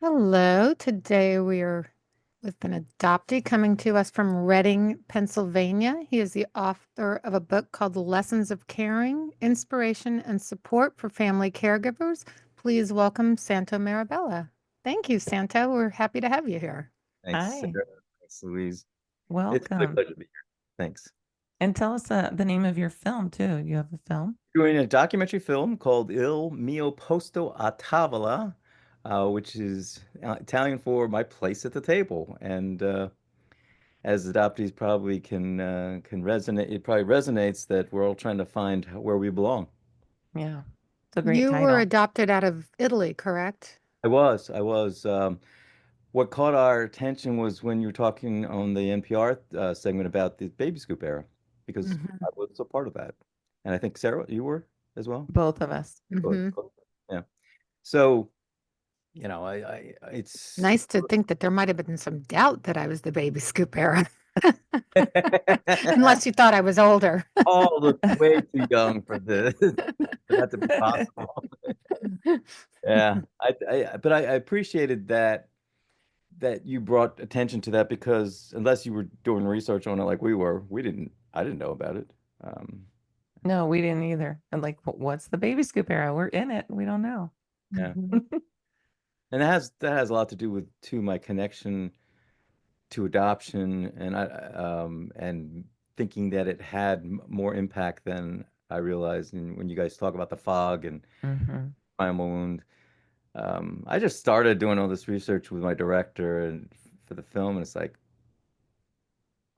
Hello. Today we are with an adoptee coming to us from Reading, Pennsylvania. He is the author of a book called Lessons of Caring, Inspiration and Support for Family Caregivers. Please welcome Santo Marabella. Thank you, Santo. We're happy to have you here. Thanks, Hi, Sarah. Thanks, Louise. It's really a welcome. pleasure to be here. Thanks. And tell us the name of your film too. You have a film? Doing a documentary film called Il mio posto a tavola, which is Italian for my place at the table. And as adoptees probably can resonate, it probably resonates that we're all trying to find where we belong. Yeah, it's a great You were title. adopted out of Italy, correct? I was. What caught our attention was when you were talking on the NPR segment about the baby scoop era, because I Hmm. was a part of that. And I think Sarah, you were as well? Both of us. Good, Hmm. good. Yeah. So, it's Nice to think that there might have been some doubt that I was the baby scoop era, unless you thought I was older. all look way too young for this, for that to be possible. Yeah. But I appreciated that you brought attention to that because unless you were doing research on it like we were, I didn't know about it. Um, No, we didn't either. And like, what's the baby scoop era? We're in it. We don't know. yeah. Mhm. And that has a lot to do with too my connection to adoption and thinking that it had more impact than I realized. And when you guys talk about the fog and Hmm. primal wound, I just started doing all this research with my director and for the film, and it's like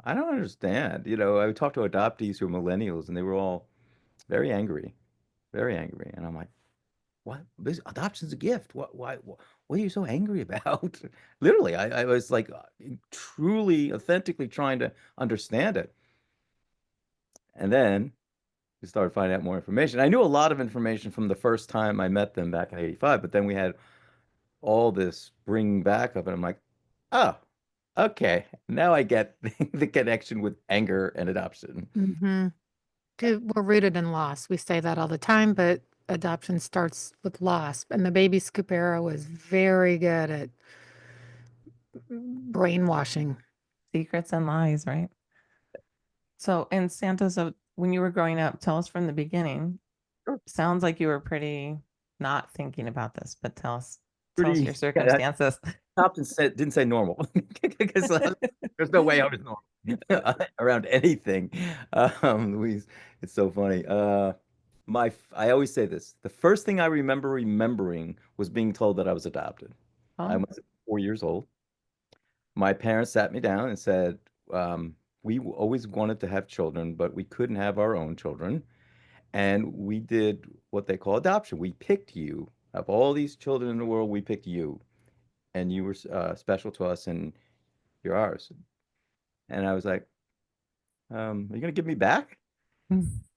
I don't understand. I talked to adoptees who are millennials, and they were all very angry, and I'm like, what? This adoption's a gift. What are you so angry about? Literally, I was like truly, authentically trying to understand it. And then we started finding out more information. I knew a lot of information from the first time I met them back in '85, but then we had all this bringing back of it. I'm like, oh, okay. Now I get the connection with anger and adoption. Mhm. We're rooted in loss. We say that all the time, but adoption starts with loss. And the baby scoop era was very good at brainwashing. Secrets and lies, right? So, and Santa, so when you were growing up, tell us from the beginning. Sounds like you were pretty not thinking about this, but tell us Pretty, your yeah, circumstances. Compton didn't say normal because there's no way I was normal around anything. Louise, it's so funny. I always say this. The first thing I remember remembering was being told that I was adopted. I Oh, was 4 years old. My parents sat me down and said, we always wanted to have children, but we couldn't have our own children. And we did what they call adoption. We picked you. Of all these children in the world, we picked you. And you were special to us, and you're ours. And I was like, are you going to give me back?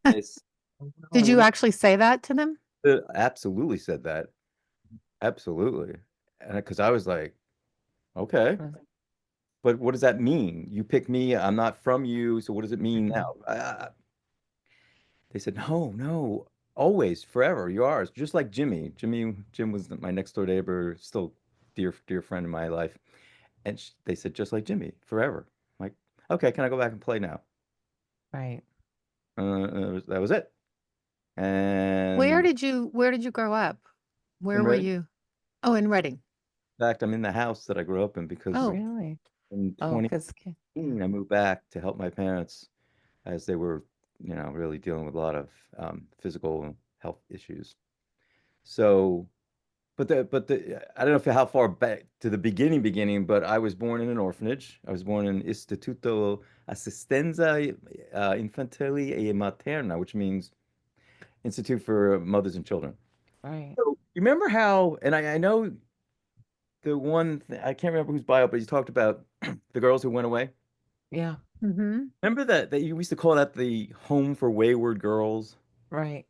It's, oh, Did no, you actually say that to them? absolutely said that. Absolutely. And because I was like, okay. But what does that mean? You pick me. I'm not from you. So what does it mean now? They said, no, no, always, forever. You're ours. Just like Jimmy. Jim was my next door neighbor, still dear, dear friend in my life. And they said, just like Jimmy, forever. I'm like, okay, can I go back and play now? right. That was it. Where And did you grow up? Where in were Reading, you? Oh, in Reading. in fact, I'm in the house that I grew up in because Oh, Really? in Oh, because, 2018, I moved back to help my parents as they were, really dealing with a lot of physical health issues. So, I don't know if how far back to the beginning, but I was born in an orphanage. I was born in Istituto Assistenza Infantile e Materna, which means Institute for Mothers and Children. right. So, you remember how, and I know I can't remember whose bio, but you talked about the girls who went away. Yeah, mm-hmm. Remember that you used to call that the home for wayward girls right.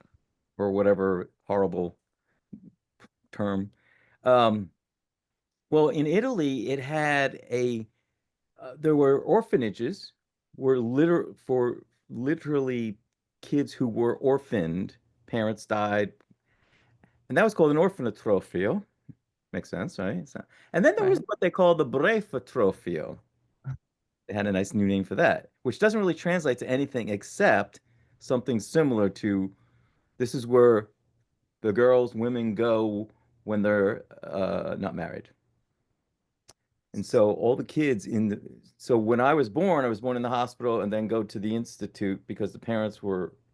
or whatever horrible term. Um, well, in Italy, it had there were orphanages for literally kids who were orphaned, parents died, and that was called an orfanotrofio. Makes sense, right? And then there was Right. what they call the Brefatrofio. They had a nice new name for that, which doesn't really translate to anything except something similar to this is where the girls, women go when they're not married. And so all the kids so when I was born in the hospital and then go to the institute because the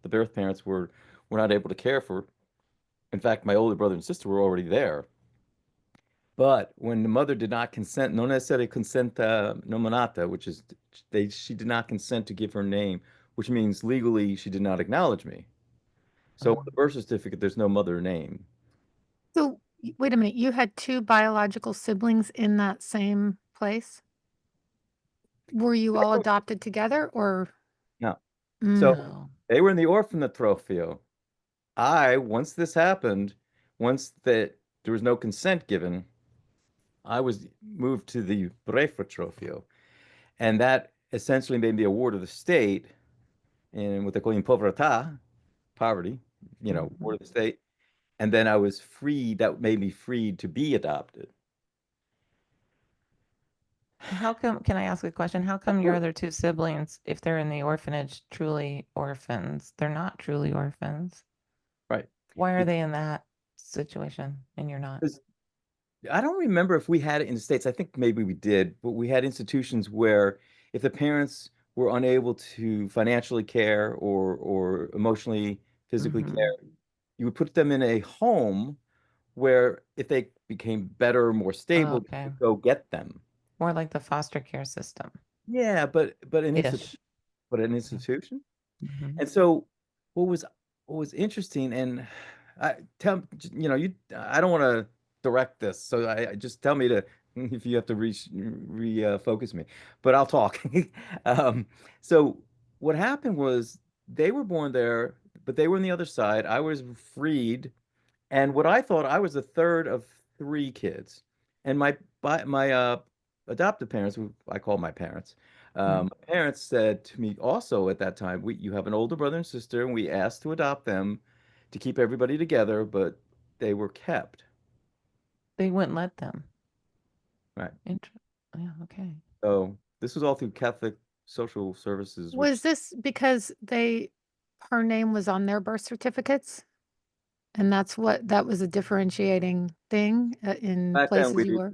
birth parents were not able to care for. In fact, my older brother and sister were already there. But when the mother did not consent, non essere consenta nominata, which is she did not consent to give her name, which means legally she did not acknowledge me. So on the birth certificate, there's no mother name. So, wait a minute, you had two biological siblings in that same place? Were you all adopted together or? No. So Mm. Oh. they were in the orphanatrofio. Once this happened, once that there was no consent given, I was moved to the Brefatrofio. And that essentially made me a ward of the state in what they call in povertà, poverty, ward of the state. And then I was freed. That made me freed to be adopted. How come, can I ask a question? How come your other two siblings, if they're in the orphanage, truly orphans? They're not truly orphans. Right. Why are they in that situation and you're not? Because I don't remember if we had it in the States. I think maybe we did, but we had institutions where if the parents were unable to financially care or emotionally, physically care, you would put them in a home where if they became better, more Oh, stable, you okay. could go get them. More like the foster care system Yeah, but ish. an institution. Mhm. And so what was what was interesting, and I tell you I don't want to direct this, so I just tell me to if you have to focus me, but I'll talk. Um, so what happened was they were born there, but they were on the other side. I was freed, and what I thought I was the third of three kids, and my adoptive parents, who I call my parents, Mm. my parents said to me also at that time, you have an older brother and sister, and we asked to adopt them to keep everybody together, but they were kept. They wouldn't let them. Right. Inter Yeah, okay. So this was all through Catholic social services, Was which this because her name was on their birth certificates? And that was a differentiating thing in back then places you were?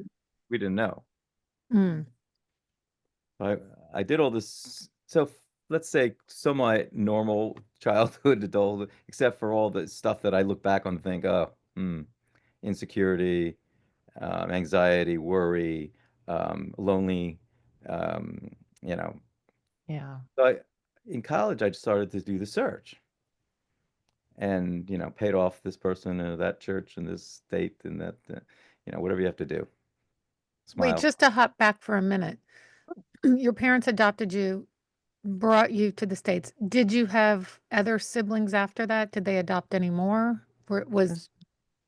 we didn't know. Mm. I I did all this. So let's say semi-normal childhood, adult, except for all the stuff that I look back on and think, oh, insecurity, anxiety, worry, lonely, um, you know. Yeah. So in college, I just started to do the search and, paid off this person and that church and this state and that, whatever you have to do. Wait, Smile. just to hop back for a minute. Your parents adopted you, brought you to the States. Did you have other siblings after that? Did they adopt any more? This-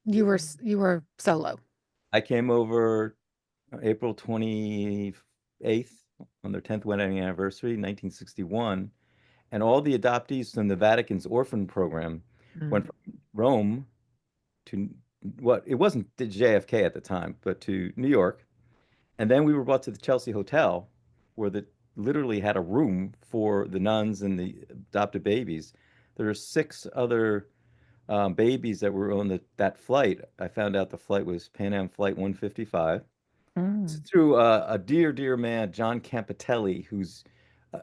You were solo? I came over April 28th on their 10th wedding anniversary, 1961. And all the adoptees from the Vatican's orphan program Mm. went from Rome to it wasn't the JFK at the time, but to New York. And then we were brought to the Chelsea Hotel, where the literally had a room for the nuns and the adopted babies. There are six other babies that were on that flight. I found out the flight was Pan Am Flight 155. Mm. Through a dear, dear man, John Campitelli, who's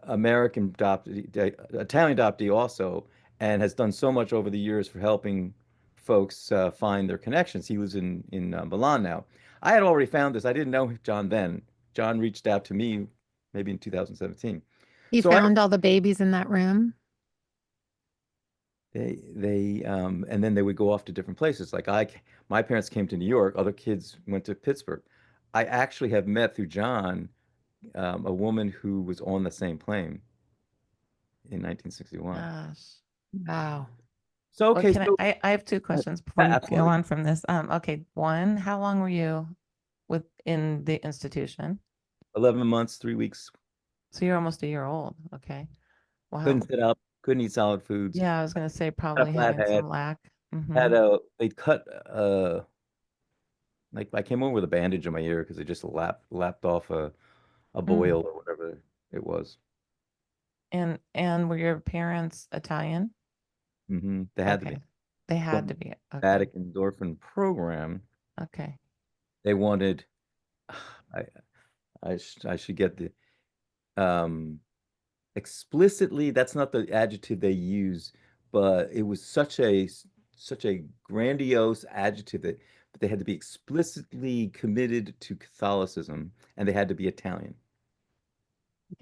American adoptee, Italian adoptee also, and has done so much over the years for helping folks find their connections. He lives in Milan now. I had already found this. I didn't know John then. John reached out to me maybe in 2017. You So I found all the babies in that room? and then they would go off to different places. My parents came to New York. Other kids went to Pittsburgh. I actually have met through John a woman who was on the same plane in 1961. Gosh. Wow. So, Well, okay, can so I have two questions before you go absolutely. on from this. Okay. One, how long were you within the institution? 11 months, 3 weeks. So you're almost a year old. Okay. Couldn't Wow. sit up, couldn't eat solid foods. Yeah, I was gonna say Had a probably flat having head. some lack. Had Mm-hmm. a they cut Like I came over with a bandage on my ear because it just lapped off a Mm. boil or whatever it was. And were your parents Italian? They had to be Okay. They had from to be. Okay. Vatican's orphan program. Okay. They wanted I I should get the um explicitly, that's not the adjective they use, but it was such a grandiose adjective that but they had to be explicitly committed to Catholicism and they had to be Italian.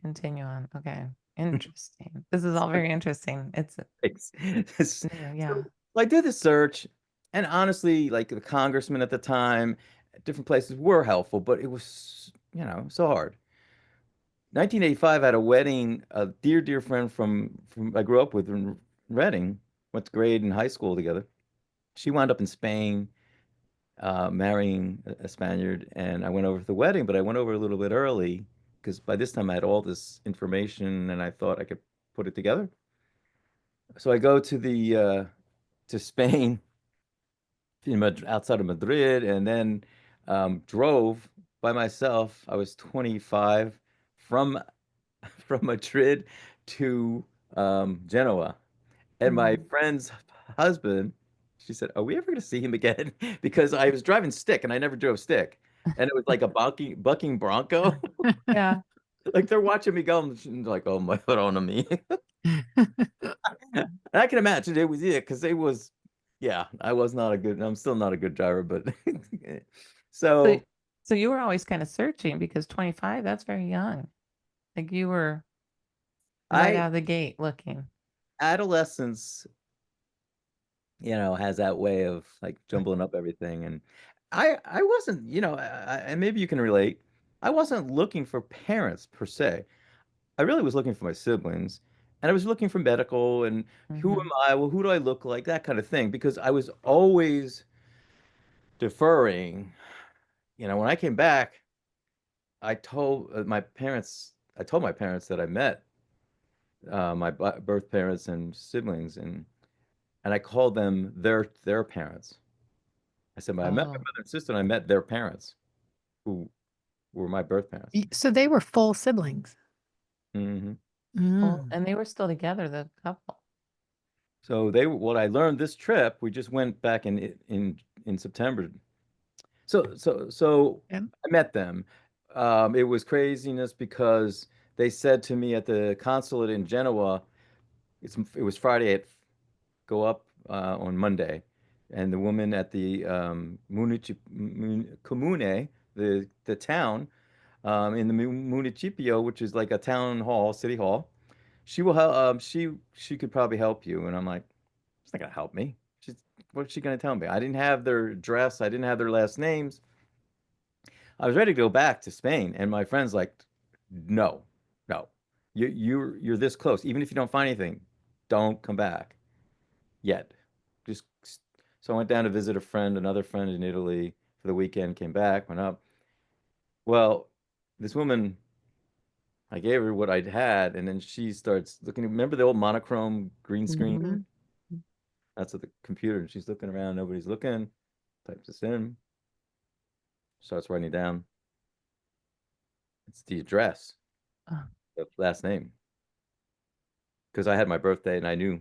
Continue on. Okay. Interesting. This is all very interesting. It's It's- new. so Yeah. I did the search, and honestly, like the congressman at the time, different places were helpful, but it was, so hard. 1985, I had a wedding, a dear friend from I grew up with in Reading, went to grade in high school together. She wound up in Spain, marrying a Spaniard, and I went over to the wedding, but I went over a little bit early because by this time I had all this information and I thought I could put it together. So I go to Spain outside of Madrid, and then drove by myself. I was 25 from from Madrid to Genoa. And my Mm. friend's husband, she said, "Are we ever going to see him again?" Because I was driving stick and I never drove stick. And it was like a bucking bronco. Yeah. Like they're watching me go, and she's like, "Oh my God, on me." And I can imagine it was because it was, yeah, I'm still not a good driver, but So, so so you were always kind of searching because 25, that's very young. Like you were right I out of the gate looking. adolescence, has that way of like jumbling up everything. And I wasn't, and maybe you can relate. I wasn't looking for parents per se. I really was looking for my siblings, and I was looking for medical and who Hmm. am I? Well, who do I look like? That kind of thing. Because I was always deferring. When I came back, I told my parents that I met my birth parents and siblings, and I called them their parents. I said, I met my Oh, mother and sister, and I met their parents, who were my birth parents. So they were full siblings. hmm well, Mm. and they were still together, the couple. So what I learned this trip, we just went back in September. So Yeah. I met them. It was craziness because they said to me at the consulate in Genoa, it was Friday at go up on Monday, and the woman at the comune, the town in the municipio, which is like a town hall, city hall. She will help. She could probably help you. And I'm like, she's not gonna help me. What's she gonna tell me? I didn't have their address. I didn't have their last names. I was ready to go back to Spain, and my friend's like, no, no, you're this close. Even if you don't find anything, don't come back yet. Just so I went down to visit a friend, another friend in Italy for the weekend. Came back, went up. Well, this woman, I gave her what I'd had, and then she starts looking. Remember the old monochrome green screen? Hmm. Mhm. That's at the computer, and she's looking around. Nobody's looking. Types this in. Starts writing it down. It's the address, Oh, the last name, because I had my birthday, and I knew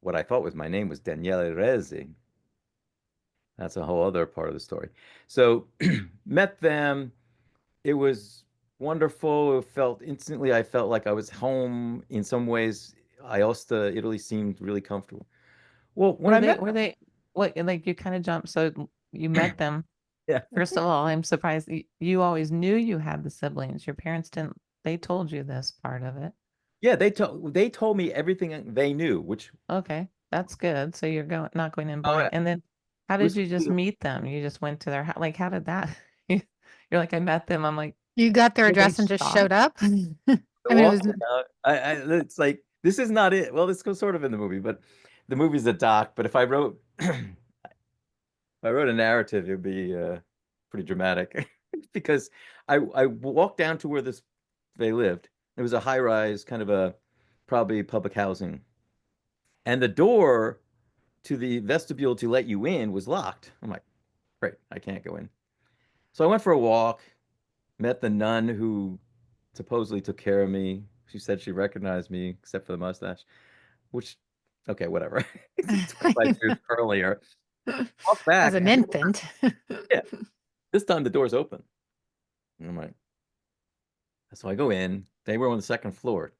what I thought was my name was Daniele Rezi. That's a whole other part of the story. So met them. It was wonderful. It felt instantly, I felt like I was home in some ways. Aosta, Italy seemed really comfortable. Well, when I met were they, what, like you kind of jumped. So you met them. yeah, First of all, I'm surprised you always knew you had the siblings. Your parents didn't, they told you this part of it. yeah, they told me everything they knew, which Okay, that's good. So you're going, not going in oh, blind. And then how did was you just meet them? You just went to their house. Like, how did that? You're like, I met them. I'm like, You got their were they address and just showed shocked? up? I mean, it was, walking out. It's like this is not it. Well, this goes sort of in the movie, but the movie's a doc. But if I wrote if I wrote a narrative, it'd be pretty dramatic because I walked down to where this they lived. It was a high rise, kind of a probably public housing, and the door to the vestibule to let you in was locked. I'm like, great, I can't go in. So I went for a walk, met the nun who supposedly took care of me. She said she recognized me except for the mustache, which, okay, whatever. It's 25 years earlier. Walk As back. an infant. Yeah. This time the door's open. And I'm like, so I go in. They were on the second floor.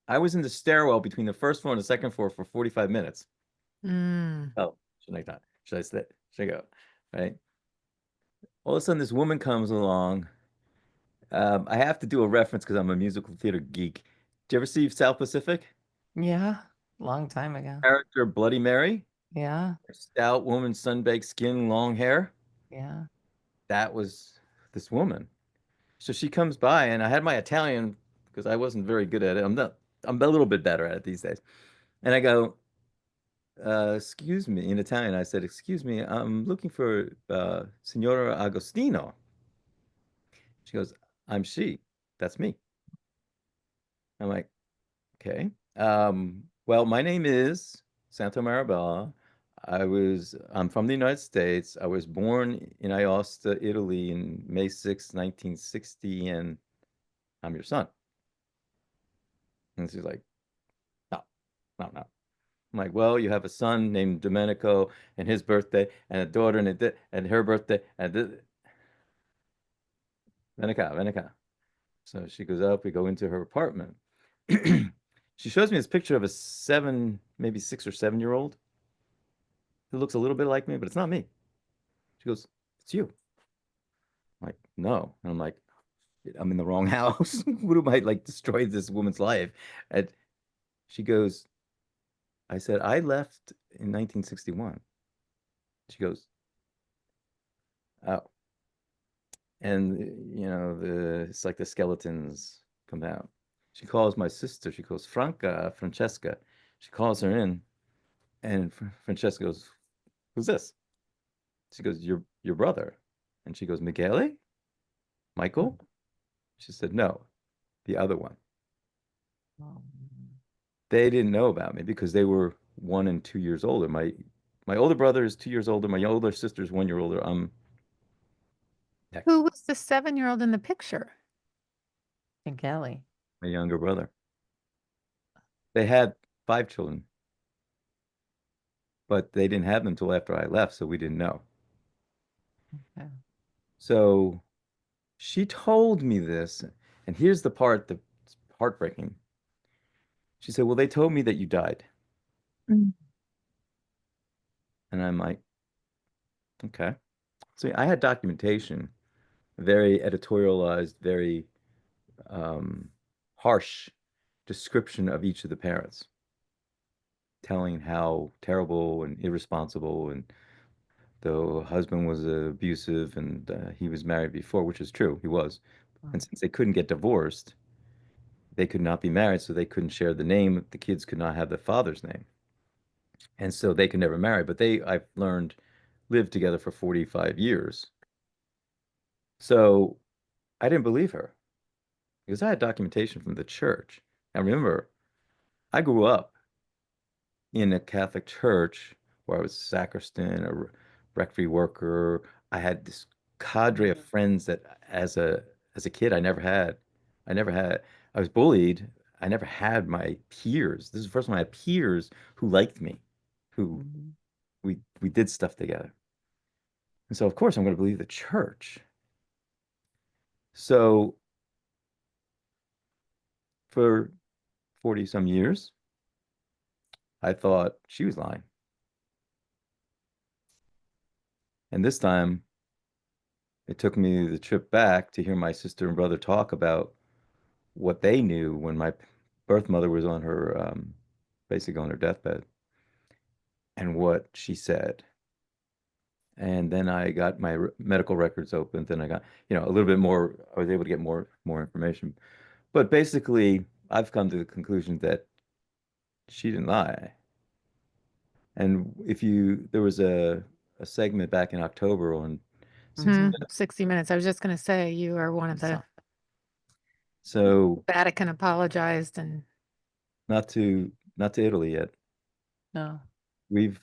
I was in the stairwell between the first floor and the second floor for 45 minutes. Mm. Oh, should I not? Should I sit? Should I go? Right. All of a sudden, this woman comes along. I have to do a reference because I'm a musical theater geek. Did you ever see South Pacific? Yeah. Long time ago. Character Bloody Mary, Yeah. stout woman, sun-baked skin, long hair. Yeah. That was this woman. So she comes by, and I had my Italian because I wasn't very good at it. I'm not. I'm a little bit better at it these days. And I go, excuse me, in Italian. I said, excuse me, I'm looking for Signora Agostino. She goes, I'm she. That's me. I'm like, okay. Well, my name is Santo Marabella. I'm from the United States. I was born in Aosta, Italy in May 6th, 1960, and I'm your son. And she's like, no, no, no. I'm like, well, you have a son named Domenico and his birthday, and a daughter and her birthday, and Venica, Venica. So she goes up, we go into her apartment. She shows me this picture of a maybe 6 or 7 year old who looks a little bit like me, but it's not me. She goes, it's you. I'm like, no. And I'm like, I'm in the wrong house. What am I like destroyed this woman's life? And she goes, I said, I left in 1961. She goes, oh. And it's like the skeletons come out. She calls my sister. She calls Francesca. She calls her in, and Francesca goes, "Who's this?" She goes, "Your brother." And she goes, "Michele? Michael?" She said, "No, the other one." Oh, They didn't know about me because they were 1 and 2 years older. My older brother is 2 years older. My older sister is 1 year older. I'm Who was the 7-year-old in the picture? Gelly. my younger brother. They had 5 children, but they didn't have them until after I left, so we didn't know. Yeah. So she told me this, and here's the part that's heartbreaking. She said, well, they told me that you died. Mm. And I'm like, okay. So I had documentation, very editorialized, very um, harsh description of each of the parents, telling how terrible and irresponsible and the husband was abusive and he was married before, which is true, he was. And since they couldn't get divorced, they could not be married, so they couldn't share the name. The kids could not have the father's name. And so they could never marry. But I've learned, lived together for 45 years. So I didn't believe her because I had documentation from the church. Now remember, I grew up in a Catholic church where I was sacristan, a rectory worker. I had this cadre of friends that as a kid I never had. I never had. I was bullied. I never had my peers. This is the first time I had peers who liked me, who Mhm. we did stuff together. And so of course I'm going to believe the church. So for 40 some years, I thought she was lying. And this time it took me the trip back to hear my sister and brother talk about what they knew when my birth mother was on her basically on her deathbed and what she said. And then I got my medical records opened. Then I got, a little bit more. I was able to get more information. But basically, I've come to the conclusion that she didn't lie. And there was a segment back in October on 60 Mhm. Minutes. 60 Minutes. I was just going to say you are one of the So Vatican apologized and not to Italy yet. No. We've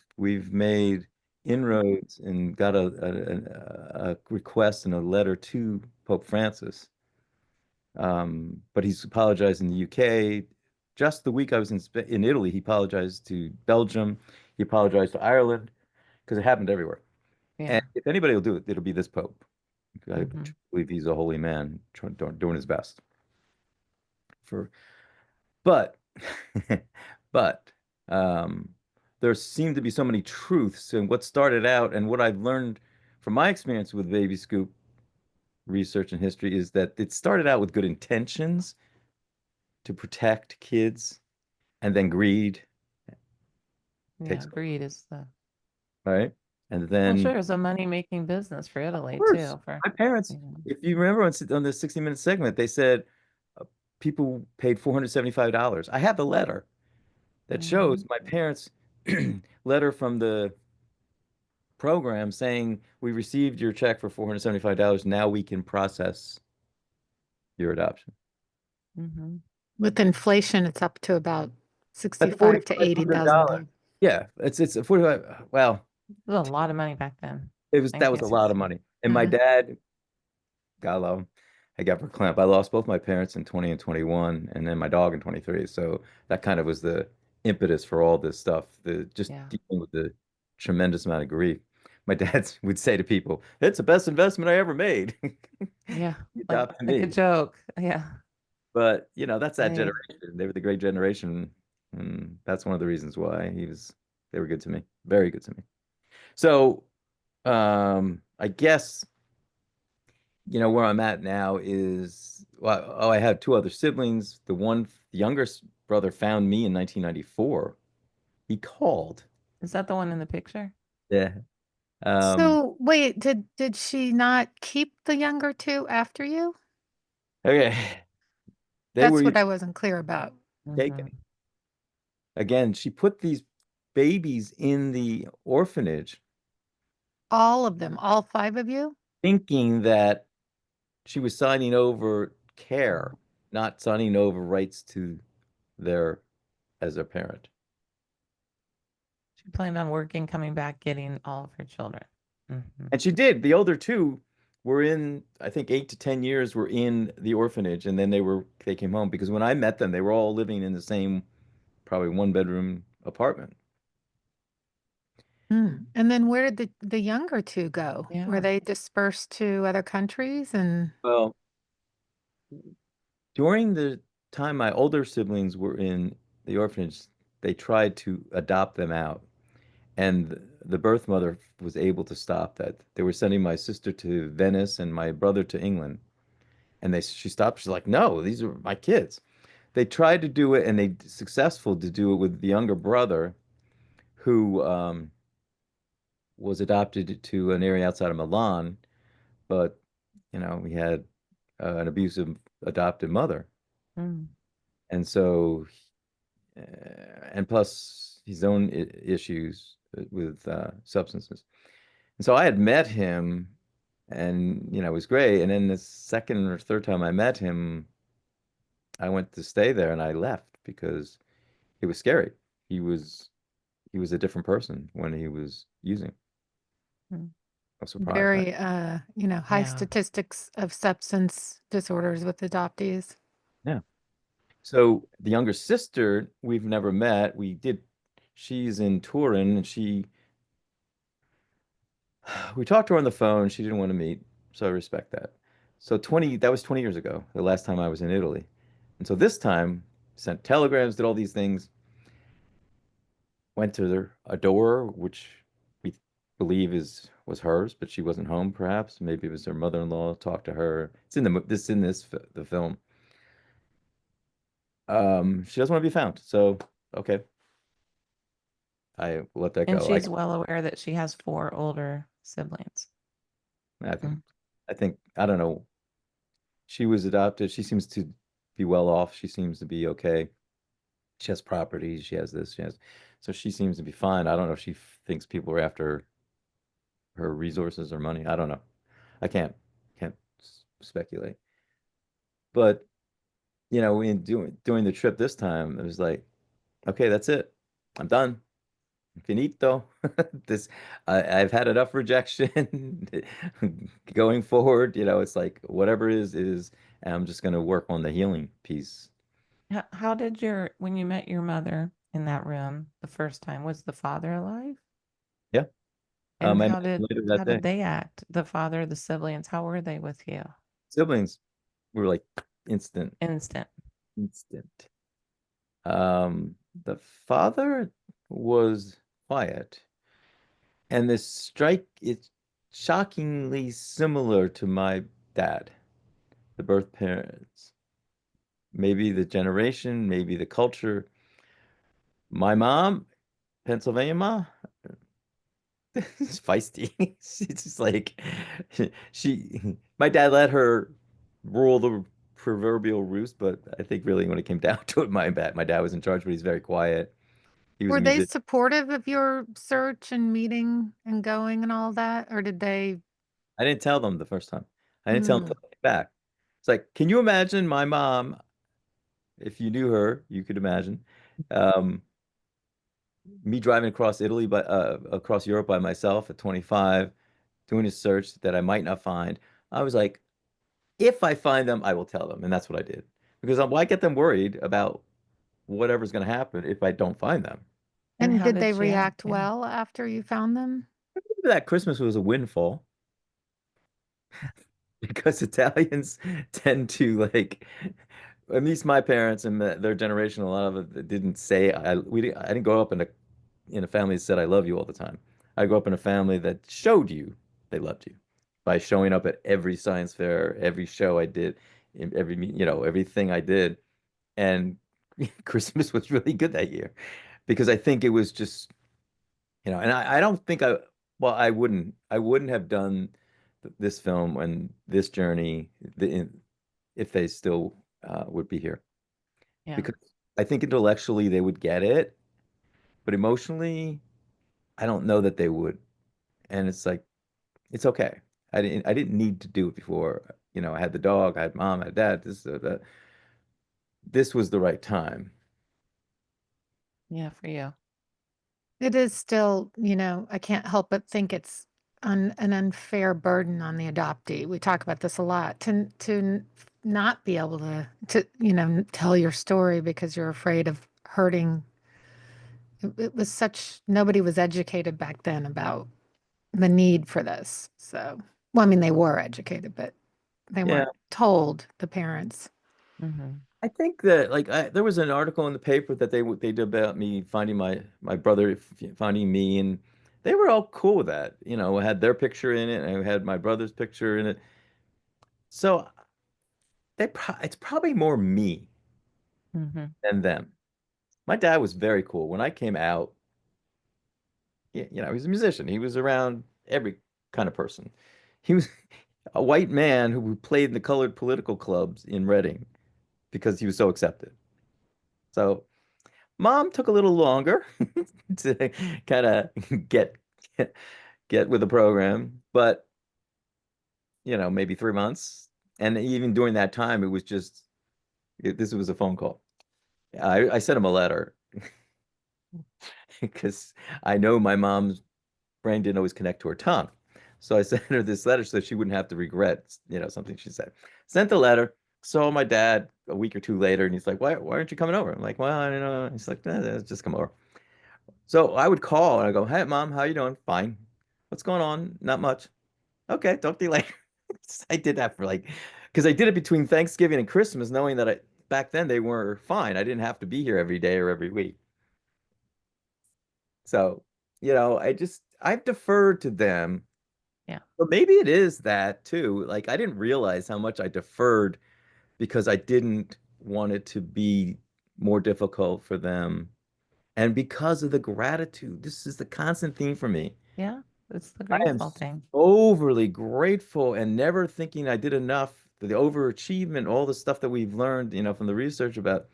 made inroads and got a request and a letter to Pope Francis. But he's apologized in the UK. Just the week I was in Italy, he apologized to Belgium. He apologized to Ireland because it happened everywhere. Yeah. And if anybody will do it, it'll be this Pope. I Hmm. believe he's a holy man, doing his best. For but but um, there seem to be so many truths in what started out, and what I've learned from my experience with Baby Scoop research and history is that it started out with good intentions to protect kids, and then greed Yeah. takes Greed is the, over, right? And well, then, sure, it's a money-making business for of Italy course, too. For, my parents, you know, if you remember on the 60-minute segment, they said uh, people paid $475. I have the letter that hmm shows my parents' letter from the program saying, we received your check for $475. Now we can process your adoption. hmm With inflation, it's up to about That's 65 to $4,500. 80,000. Yeah, it's a 45. Well, It was a lot of money back then. that was a lot of 1960. money. And my Mm. dad, God love him, I got verklempt. I lost both my parents in 20 and 21, and then my dog in 23. So that kind of was the impetus for all this stuff, the just Yeah. dealing with the tremendous amount of grief. My dad would say to people, "It's the best investment I ever made." Yeah. He Like adopted like a me. joke. Yeah. But, that's that Hey. generation. They were the great generation. And that's one of the reasons why they were good to me. Very good to me. So, I guess, where I'm at now is, well, oh, I have two other siblings. The younger brother found me in 1994. He called. Is that the one in the picture? Yeah. Um, So wait, did she not keep the younger two after you? okay. They That's were what I wasn't clear about. taken. Hmm. Again, she put these babies in the orphanage All of them, all five of you? thinking that she was signing over care, not signing over rights to their as a parent. She planned on working, coming back, getting all of her children. Hmm. And she did. The older two were in, I think, 8 to 10 years were in the orphanage, and then they came home because when I met them, they were all living in the same, probably one bedroom apartment. Hmm. And then where did the younger two go? Were Yeah. they dispersed to other countries? And Well, during the time my older siblings were in the orphanage, they tried to adopt them out. And the birth mother was able to stop that. They were sending my sister to Venice and my brother to England. And she stopped. She's like, no, these are my kids. They tried to do it and they successful to do it with the younger brother who was adopted to an area outside of Milan, but we had an abusive adopted mother. Mm. And so, and plus his own issues with substances. And so I had met him and, it was great. And then the second or third time I met him, I went to stay there and I left because it was scary. He was he was a different person when he was using. Mm. I was surprised. very, high Yeah. statistics of substance disorders with adoptees. Yeah. So the younger sister, we've never met. She's in Turin and we talked to her on the phone. She didn't want to meet, so I respect that. So that was 20 years ago, the last time I was in Italy. And so this time, sent telegrams, did all these things, went to a door, which we believe was hers, but she wasn't home, perhaps. Maybe it was her mother-in-law, talked to her. It's in the film. She doesn't want to be found. So, okay, I will let that And go. she's well aware that she has four older siblings. I think, Mm. I don't know. She was adopted. She seems to be well off. She seems to be okay. She has property. She has this. So she seems to be fine. I don't know if she thinks people are after her resources or money. I don't know. I can't speculate. But in doing the trip this time, it was like, okay, that's it. I'm done. finito. This I've had enough rejection. Going forward, it's like whatever is, and I'm just gonna work on the healing piece. How did when you met your mother in that room the first time, was the father alive? Yeah. And I met him later how that did day. they act? The father, the siblings, how were they with you? Siblings were like instant, Instant. instant. The father was quiet, and this strike is shockingly similar to my dad, the birth parents. Maybe the generation, maybe the culture. My mom, Pennsylvania mom, is feisty. She's just like my dad let her rule the proverbial roost, but I think really when it came down to it, my dad was in charge, but he's very quiet. He was a Were they music. supportive of your search and meeting and going and all that? Or did they? I didn't tell them the first time. I didn't tell them Hmm. until I came back. It's like, can you imagine my mom? If you knew her, you could imagine. Um, Me driving across Italy, but across Europe by myself at 25, doing a search that I might not find. I was like, if I find them, I will tell them, and that's what I did. Because why get them worried about whatever's going to happen if I don't find them? And And how did did they she act? react Yeah. well after you found them? That Christmas was a windfall because Italians tend to like, at least my parents and their generation, a lot of it didn't say I didn't grow up in a family that said I love you all the time. I grew up in a family that showed you they loved you by showing up at every science fair, every show I did, in every everything I did, and Christmas was really good that year because I think it was just and I don't think well I wouldn't have done this film and this journey if they still would be here Yeah. because I think intellectually they would get it, but emotionally I don't know that they would. And it's like it's okay. I didn't need to do it before. I had the dog, I had mom, I had dad. This was the right time. Yeah, for you. It is still, I can't help but think it's an unfair burden on the adoptee. We talk about this a lot not be able to tell your story because you're afraid of hurting. It was nobody was educated back then about the need for this. So, well, I mean, they were educated, but they Yeah. weren't told, the parents. Hmm. I think that like there was an article in the paper that they did about me finding my brother finding me, and they were all cool with that. It had their picture in it and it had my brother's picture in it. So it's probably more me Hmm. than them. My dad was very cool. When I came out, he was a musician. He was around every kind of person. He was a white man who played in the colored political clubs in Reading because he was so accepted. So mom took a little longer to kind of get get with the program, but maybe 3 months. And even during that time, it was just this was a phone call. I sent him a letter because I know my mom's brain didn't always connect to her tongue. So I sent her this letter so she wouldn't have to regret, something she said. Sent the letter, saw my dad a week or two later, and he's like, why aren't you coming over? I'm like, well, I don't know. He's like, just come over. So I would call and I go, hey, mom, how you doing? Fine. What's going on? Not much. Okay, talk to you later. I did that because I did it between Thanksgiving and Christmas, knowing that back then they were fine. I didn't have to be here every day or every week. So, I've deferred to them. Yeah. But maybe it is that too. Like I didn't realize how much I deferred because I didn't want it to be more difficult for them. And because of the gratitude, this is the constant theme for me. Yeah. It's the I am grateful thing. overly grateful and never thinking I did enough. The overachievement, all the stuff that we've learned, from the research about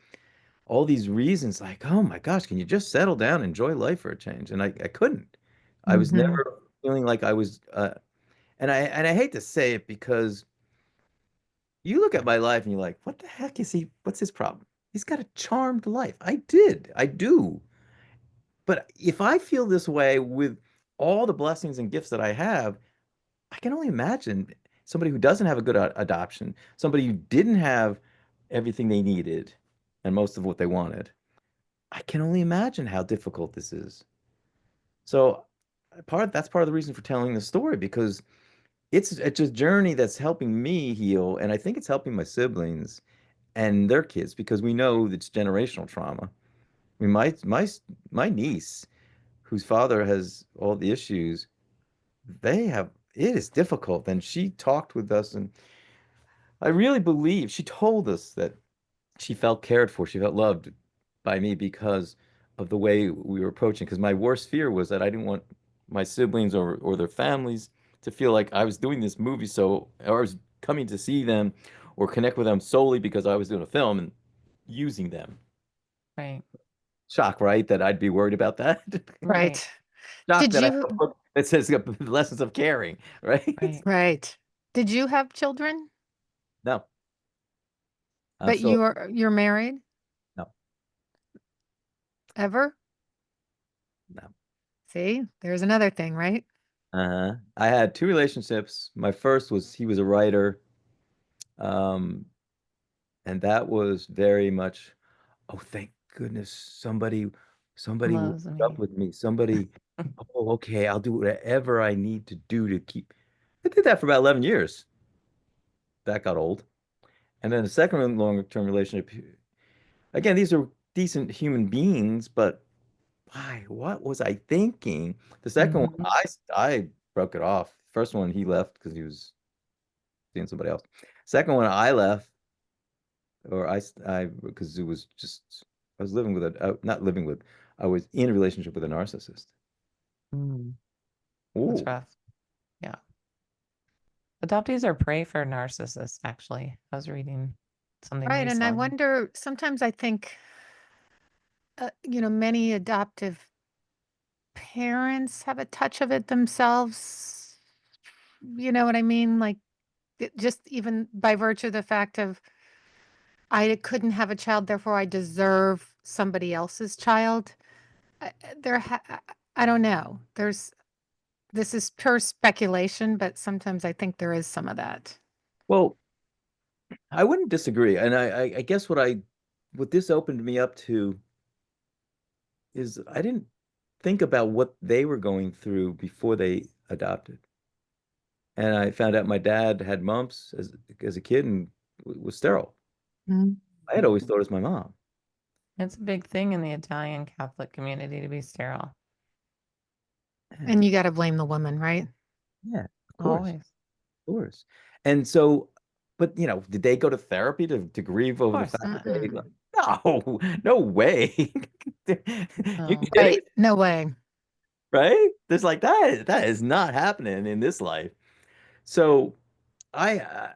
all these reasons, like, oh my gosh, can you just settle down, enjoy life for a change? And I couldn't. I was Hmm. never feeling like I was, and I hate to say it because you look at my life and you're like, what the heck is he? What's his problem? He's got a charmed life. I do. But if I feel this way with all the blessings and gifts that I have, I can only imagine somebody who doesn't have a good adoption, somebody who didn't have everything they needed and most of what they wanted. I can only imagine how difficult this is. So that's part of the reason for telling the story, because it's a journey that's helping me heal, and I think it's helping my siblings and their kids because we know it's generational trauma. I mean, my niece, whose father has all the issues, they have it is difficult. And she talked with us, and I really believe she told us that she felt cared for, she felt loved by me because of the way we were approaching. Because my worst fear was that I didn't want my siblings or their families to feel like I was doing this movie or I was coming to see them or connect with them solely because I was doing a film and using them. Right. Shock, right? That I'd be worried about that. Right. Shock Did that I have you? a book that says lessons of caring, right? Right. Right. Did you have children? No, I'm But still you're married no, ever? no. See, there's another thing, right? I had two relationships. My first was he was a writer, um, and that was very much, oh, thank goodness somebody will Loves put up me. with me. Somebody, oh, okay, I'll do whatever I need to do to keep. I did that for about 11 years. That got old. And then the second longer term relationship, again, these are decent human beings, but why? What was I thinking? The second one, Mhm. I broke it off. First one, he left because he was seeing somebody else. Second one, I left, or because it was just I was living with not living with, I was in a relationship with a narcissist. Mm. That's Ooh, rough. Yeah. Adoptees are prey for narcissists, actually. I was reading something Right. And I recently. wonder, sometimes I think, many adoptive parents have a touch of it themselves. You know what I mean? Like, just even by virtue of the fact of I couldn't have a child, therefore I deserve somebody else's child. There, I don't know. This is pure speculation, but sometimes I think there is some of that. well, I wouldn't disagree, and I guess what this opened me up to is I didn't think about what they were going through before they adopted, and I found out my dad had mumps as a kid and was sterile. Mm. I had always thought it was my mom. It's a big thing in the Italian Catholic community to be sterile. Yeah, And you got to blame the woman, right? yeah, Always. of course. And so, but did they go to therapy to grieve Of over the course. fact that they? Mm-mm. No, no way. You No. kidding? Right. No way. Right? There's like that is not happening in this life. So I,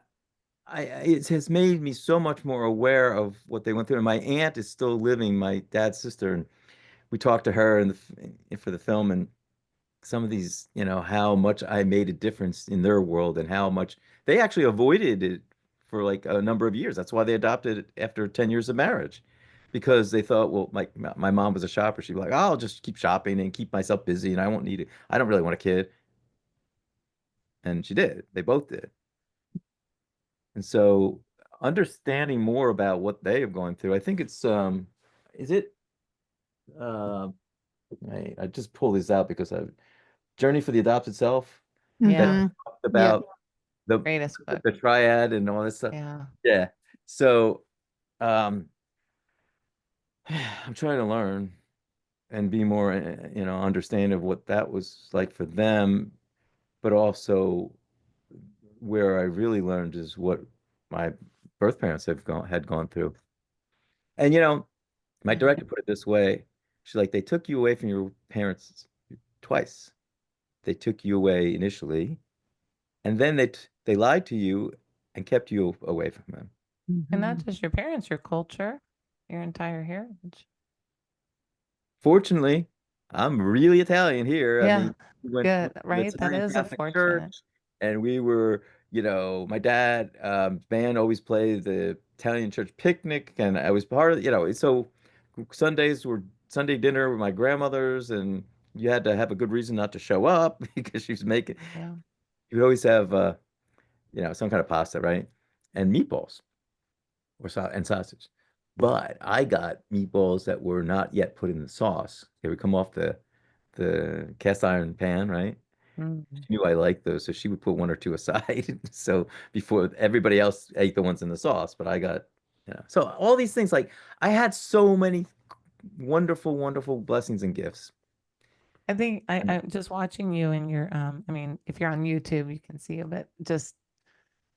it has made me so much more aware of what they went through. And my aunt is still living, my dad's sister, and we talked to her for the film, and some of these, how much I made a difference in their world and how much they actually avoided it for like a number of years. That's why they adopted it after 10 years of marriage. Because they thought, well, my mom was a shopper. She'd be like, oh, I'll just keep shopping and keep myself busy and I won't need it. I don't really want a kid. And she did. They both did. And so understanding more about what they have gone through, I think is it uh I just pulled this out because I've Journey for the Adopted Self that Yeah. Hmm. talked Yep. about the Greatest book. the triad and all this stuff. Yeah. Yeah. So um I'm trying to learn and be more understanding of what that was like for them, but also where I really learned is what my birth parents had gone through. And my Yeah. director put it this way. She's like, they took you away from your parents twice. They took you away initially, and then they lied to you and kept you away from them. And not Hmm. just your parents, your culture, your entire heritage. Fortunately, I'm really Italian here. I Yeah. mean, we went to Good. the Right. That Italian is a Catholic fortunate. Church, and we were, my dad band always played the Italian church picnic, and I was part of, so Sundays were Sunday dinner with my grandmother's, and you had to have a good reason not to show up because she was making. Yeah. You would always have, some kind of pasta, right? And meatballs and sausage. But I got meatballs that were not yet put in the sauce. They would come off the cast iron pan, right? Mm. She knew I liked those, so she would put one or two aside. So before everybody else ate the ones in the sauce, but I got, So all these things, like I had so many wonderful, wonderful blessings and gifts. I think And I'm just watching you and your I mean, if you're on YouTube, you can see it, but just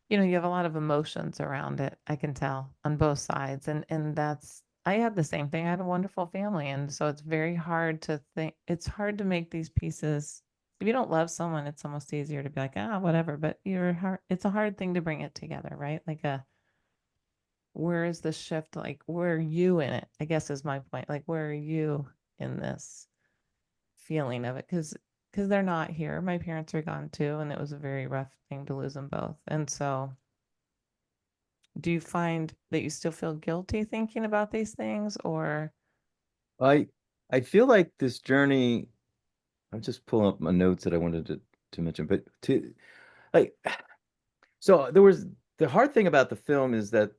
you have a lot of emotions around it. I can tell on both sides. And that's I had the same thing. I had a wonderful family. And so it's very hard to think it's hard to make these pieces. If you don't love someone, it's almost easier to be like, whatever. But it's a hard thing to bring it together, right? Where is the shift? Like, where are you in it? I guess is my point. Like, where are you in this feeling of it? Because they're not here. My parents are gone too, and it was a very rough thing to lose them both. And so, do you find that you still feel guilty thinking about these things, or I I feel like this journey, I'm just pulling up my notes that I wanted to mention, but like so there was the hard thing about the film is that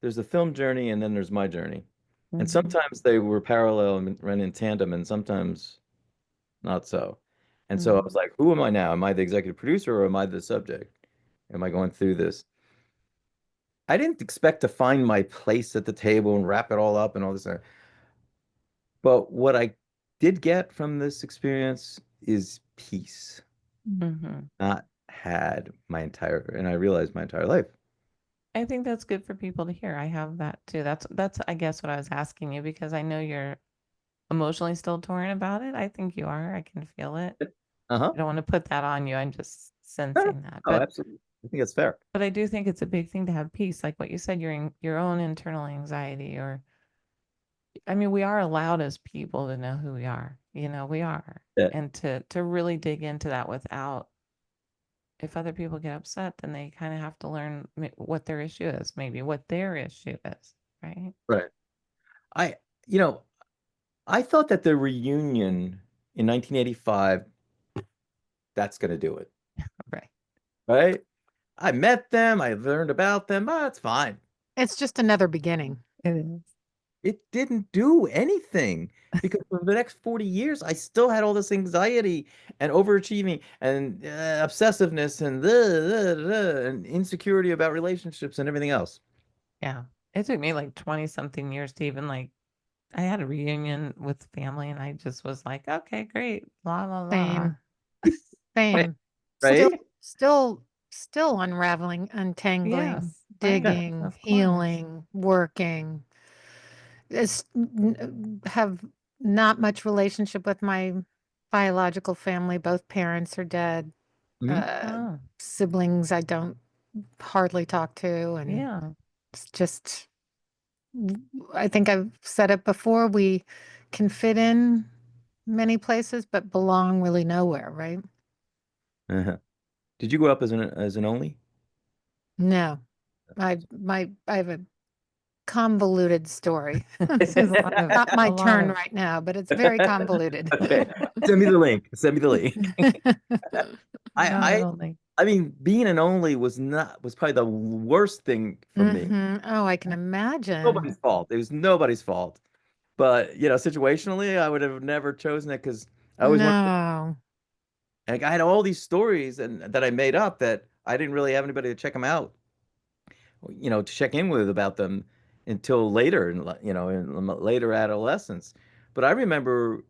there's a film journey and then there's my journey. And Mhm. sometimes they were parallel and ran in tandem and sometimes not so. And so I was Mhm. like, who am I now? Am I the executive producer or am I the subject? Am I going through this? I didn't expect to find my place at the table and wrap it all up and all this. But what I did get from this experience is peace, Mhm. not had and I realized my entire life. I think that's good for people to hear. I have that too. That's I guess what I was asking you because I know you're emotionally still torn about it. I think you are. I can feel it. Uh-huh. I don't want to put that on you. I'm just No, no. sensing that. Oh, But absolutely. I think that's fair. I do think it's a big thing to have peace, like what you said, your own internal anxiety or I mean, we are allowed as people to know who we are. We are. Yeah. And to really dig into that without if other people get upset, then they kind of have to learn what their issue is, maybe what their issue is, right? Right. I, you know, I thought that the reunion in 1985, that's going to do it. Right. Right. I met them. I learned about them. Oh, that's fine. It's just another beginning. It is. It didn't do anything because for the next 40 years, I still had all this anxiety and overachieving and obsessiveness and insecurity about relationships and everything else. Yeah. It took me like 20 something years to even like I had a reunion with family and I just was like, okay, great. La la la. Same, same. Still, Right? still, still unraveling, untangling, Yes. Right. digging, Of course. healing, working. Have not much relationship with my biological family. Both parents are dead. Hmm. Uh, Oh, Siblings I don't hardly talk to, and yeah. it's just, I think I've said it before, we can fit in many places, but belong really nowhere, right? Uh-huh. Did you grow up as an only? No, I have a convoluted story. This is not my A lot turn of right now, but it's very convoluted. Okay. Send me the link. Send me the link. I not I only. I mean, being an only was probably the worst thing for me. Oh, I can imagine. Nobody's fault. It was nobody's fault. But, situationally, I would have never chosen it because I always wanted, No. like, I had all these stories and that I made up that I didn't really have anybody to check them out, to check in with about them until later, in later adolescence. But I remember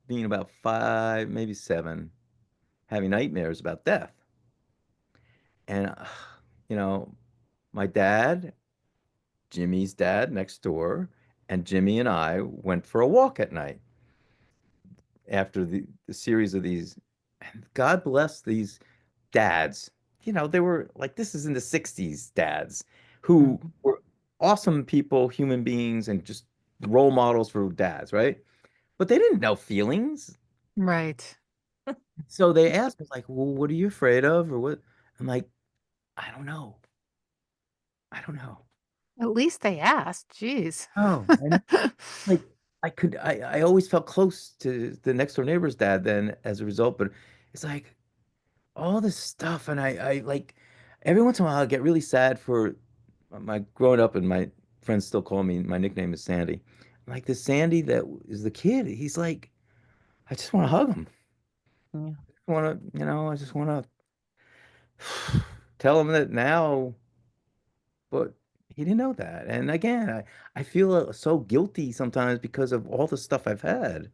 being about 5, maybe 7, having nightmares about death. And, you know, my dad, Jimmy's dad next door, and Jimmy and I went for a walk at night after the series of these. And God bless these dads. They were like, this is in the 60s dads who Mhm. were awesome people, human beings, and just role models for dads, right? But they didn't know feelings. Right. So they asked me, like, well, what are you afraid of? Or what? I'm like, I don't know. I don't know. At least they asked. Jeez. Oh, I know. Like, I always felt close to the next door neighbor's dad then as a result, but it's like all this stuff, and I like every once in a while I get really sad for my growing up, and my friends still call me, my nickname is Sandy. Like this Sandy that is the kid, he's like, I just want to hug him. Yeah. Want to, I just want to tell him that now, but he didn't know that. And again, I feel so guilty sometimes because of all the stuff I've had.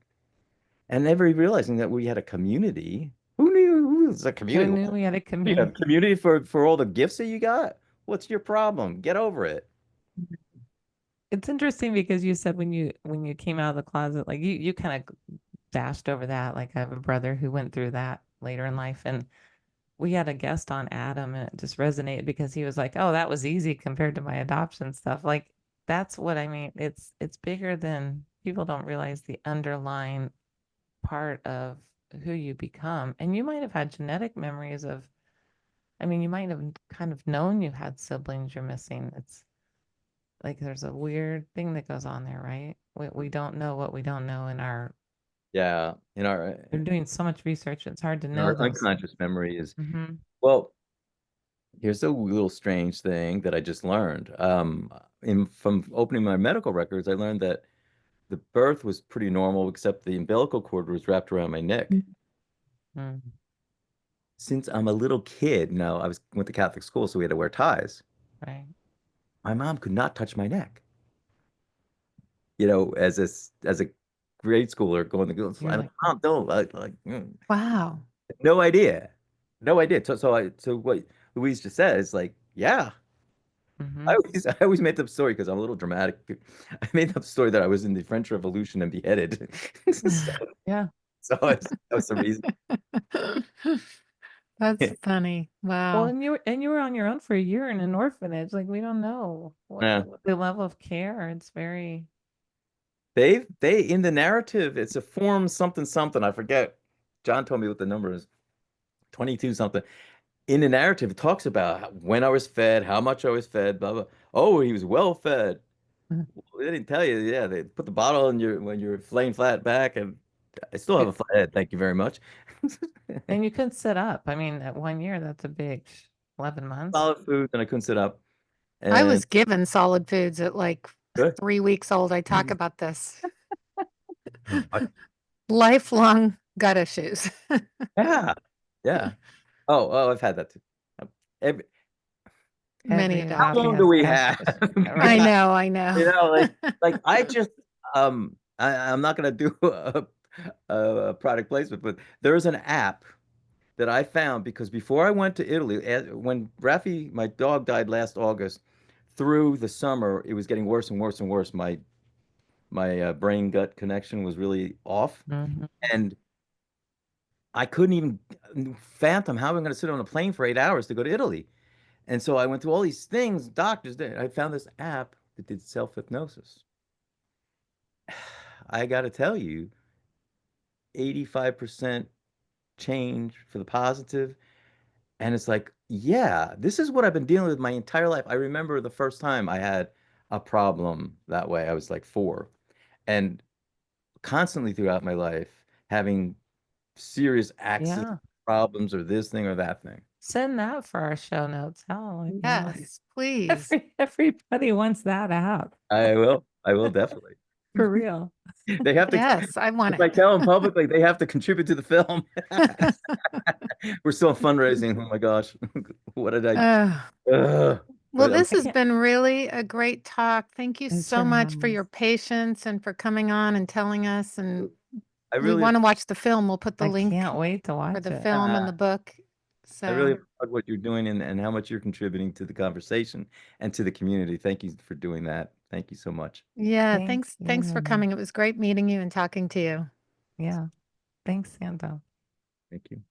And never realizing that we had a community. Who knew who was a Who community? knew we had a You have community? community for all the gifts that you got? What's your problem? Get over it. It's interesting because you said when you came out of the closet, like you kind of dashed over that. Like I have a brother who went through that later in life, and we had a guest on Adam, and it just resonated because he was like, "Oh, that was easy compared to my adoption stuff." Like that's what I mean. It's bigger than people don't realize the underlying part of who you become. And you might have had genetic memories of, I mean, you might have kind of known you had siblings you're missing. It's like there's a weird thing that goes on there, right? We don't know what we don't know in our, Yeah, we're doing so much research. It's hard to in know our those. unconscious memory is, Mm-hmm. well, here's a little strange thing that I just learned. From opening my medical records, I learned that the birth was pretty normal, except the umbilical cord was wrapped around my neck. Mm-hmm. Since I'm a little kid, I went to Catholic school, so we had to wear ties. Right. My mom could not touch my neck. As a grade schooler going to go, You're I'm like, like, Mom, don't Wow. no idea, no idea. So what Louise just said is like, yeah. I mm-hmm. always I always made up story because I'm a little dramatic. I made up story that I was in the French Revolution and beheaded. So, Yeah. that was the reason. That's funny. Well, Wow. and you were on your own for a year in an orphanage. Like we don't know Yeah. what the level of care. It's very, They in the narrative, it's a form something something. I forget. John told me what the number is. 22 something. In the narrative, it talks about when I was fed, how much I was fed, blah blah. Oh, he was well fed. Well, they didn't tell you. Yeah, they put the bottle in your when you're laying flat back, and I still have a flat head. Thank you very much. and you couldn't sit up. I mean, at 1 year, that's a big 11 months. Solid food, and I couldn't sit up. I And was given solid foods at like good. 3 weeks old. I talk about this. I- Lifelong gut issues. yeah, yeah. Oh, I've had that too. Every, Many Every how adoptee long adoptees. do has we gut have? issues. I Right. know, I know. Like I just I'm not gonna do a product placement, but there's an app that I found because before I went to Italy, when Raffi, my dog, died last August, through the summer, it was getting worse and worse and worse. My brain gut connection was really off, Mhm. and I couldn't even fathom how I'm going to sit on a plane for 8 hours to go to Italy. And so I went through all these things, doctors did. I found this app that did self-hypnosis. I got to tell you, 85% change for the positive. And it's like, yeah, this is what I've been dealing with my entire life. I remember the first time I had a problem that way. I was like 4. And constantly throughout my life, having serious accident Yeah. problems or this thing or that thing. Send that for our show notes. Hell, Yes, please. everybody wants that app I will. I will definitely. for real. They have to, Yes, I want if I it. tell them publicly, they have to contribute to the film. We're still fundraising. Oh my gosh. What did I? Uh, well, But this I has can't. been really a great talk. Thank you It so sure much for has. your patience and for coming on and telling us. And I we really, want to watch the film. We'll put the I link can't wait to for watch the it. film uh, and the book. I really So, applaud what you're doing and how much you're contributing to the conversation and to the community. Thank you for doing that. Thank you so much. yeah, Thank thanks for you. coming. It was great meeting you and talking to you. Yeah. Thanks, Santa. Thank you.